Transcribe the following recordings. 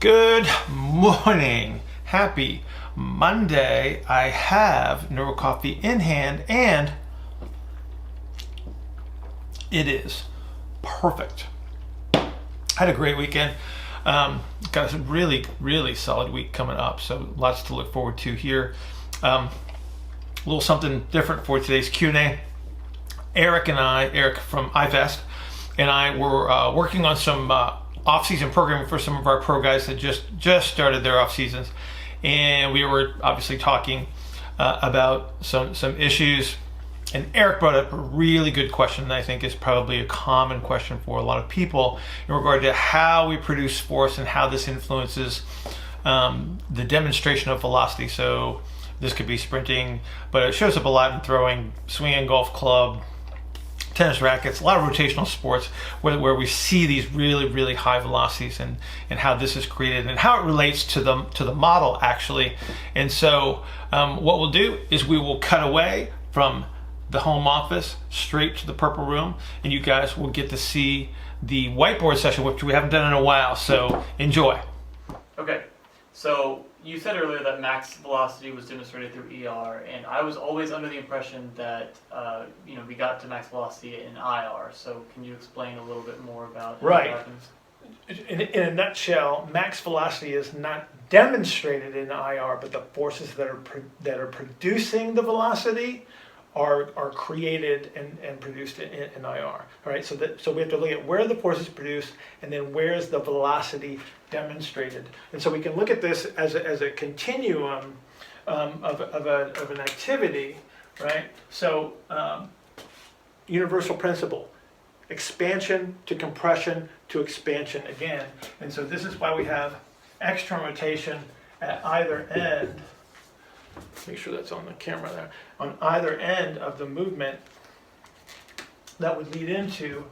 Good morning. Happy Monday. I have Neuro Coffee in hand and it is perfect. I had a great weekend. Got a really solid week coming up, so lots to look forward to here. A little something different for today's Q&A. Erik from iFest, and I were working on some off-season programming for some of our pro guys that just started their off seasons, and we were obviously talking about some issues. And Erik brought up a really good question that I think is probably a common question for a lot of people in regard to how we produce force and how this influences the demonstration of velocity. So this could be sprinting, but it shows up a lot in throwing, swinging, golf club, tennis rackets, a lot of rotational sports where we see these really high velocities and how this is created and how it relates to the model actually. And so what we'll do is we will cut away from the home office straight to the purple room, and you guys will get to see the whiteboard session, which we haven't done in a while, so enjoy. Okay, so you said earlier that max velocity was demonstrated through ER, and I was always under the impression that we got to max velocity in IR. So can you explain a little bit more about how that happens? In a nutshell, max velocity is not demonstrated in IR, but the forces that are producing the velocity are created and produced in IR. All right, so we have to look at where the force is produced and then where is the velocity demonstrated. And so we can look at this as a continuum of an activity, right? So universal principle, expansion to compression to expansion again. And so this is why we have external rotation at either end. Make sure that's on the camera there. On either end of the movement, that would lead into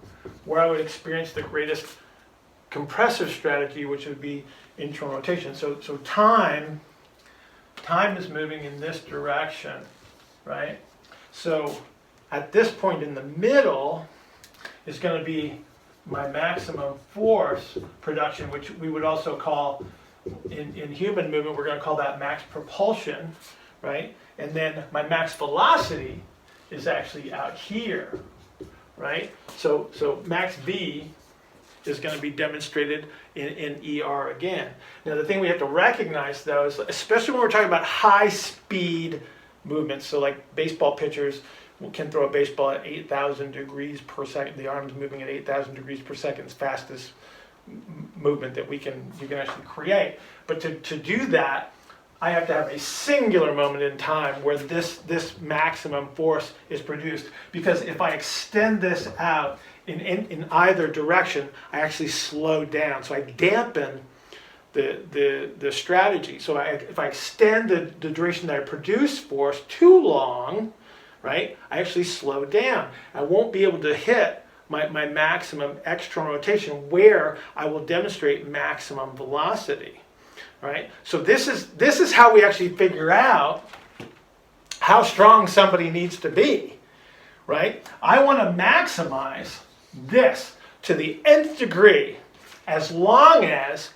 where I would experience the greatest compressive strategy, which would be internal rotation. So time is moving in this direction, right? So at this point in the middle is going to be my maximum force production, which we would also call, in human movement, we're going to call that max propulsion, right? And then my max velocity is actually out here, right? So max V is going to be demonstrated in ER again. Now the thing we have to recognize though is, especially when we're talking about high speed movements, so like baseball pitchers can throw a baseball at 8,000 degrees per second. The arm's moving at 8,000 degrees per second, it's fastest movement that we can actually create. But to do that, I have to have a singular moment in time where this maximum force is produced, because if I extend this out in either direction, I actually slow down. So I dampen the strategy. So if I extend the duration that I produce force too long, right, I actually slow down. I won't be able to hit my maximum external rotation where I will demonstrate maximum velocity. Right? So this is how we actually figure out how strong somebody needs to be, right? I want to maximize this to the nth degree as long as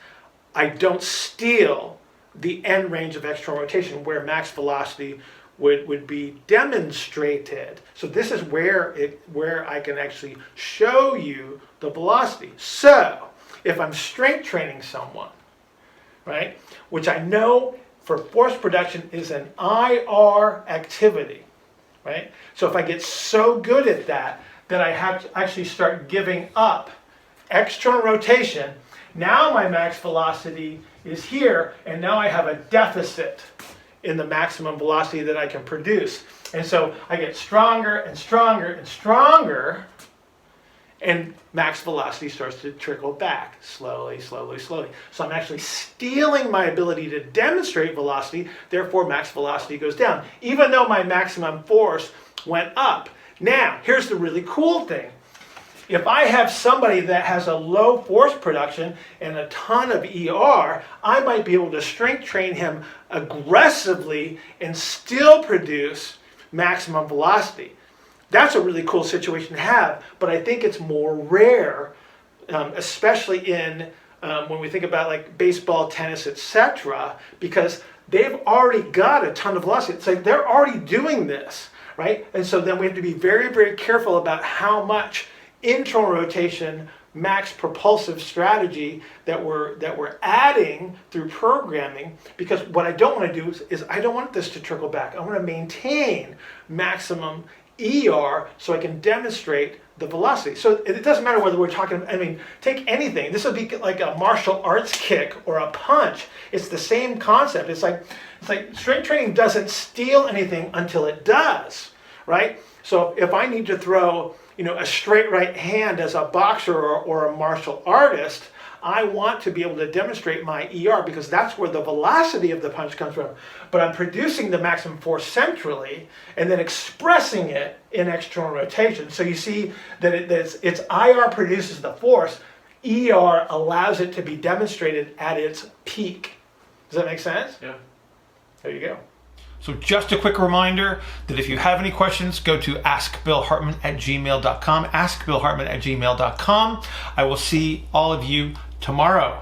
I don't steal the end range of external rotation where max velocity would be demonstrated. So this is where I can actually show you the velocity. So if I'm strength training someone, right, which I know for force production is an IR activity, right? So if I get so good at that I have to actually start giving up external rotation, now my max velocity is here, and now I have a deficit in the maximum velocity that I can produce. And so I get stronger and stronger and stronger, and max velocity starts to trickle back slowly. So I'm actually stealing my ability to demonstrate velocity, therefore max velocity goes down, even though my maximum force went up. Now, here's the really cool thing. If I have somebody that has a low force production and a ton of ER, I might be able to strength train him aggressively and still produce maximum velocity. That's a really cool situation to have, but I think it's more rare, especially in when we think about like baseball, tennis, etc., because they've already got a ton of velocity. It's like they're already doing this, right? And so then we have to be very, very careful about how much internal rotation, max propulsive strategy that we're adding through programming, because what I don't want to do is I don't want this to trickle back. I want to maintain maximum ER so I can demonstrate the velocity. So it doesn't matter whether we're talking, I mean, take anything. This would be like a martial arts kick or a punch. It's the same concept. It's like strength training doesn't steal anything until it does, right? So if I need to throw, a straight right hand as a boxer or a martial artist, I want to be able to demonstrate my ER because that's where the velocity of the punch comes from. But I'm producing the maximum force centrally and then expressing it in external rotation. So you see that it's IR produces the force, ER allows it to be demonstrated at its peak. Does that make sense? Yeah. There you go. So just a quick reminder that if you have any questions, go to askbillhartman@gmail.com, askbillhartman@gmail.com. I will see all of you tomorrow.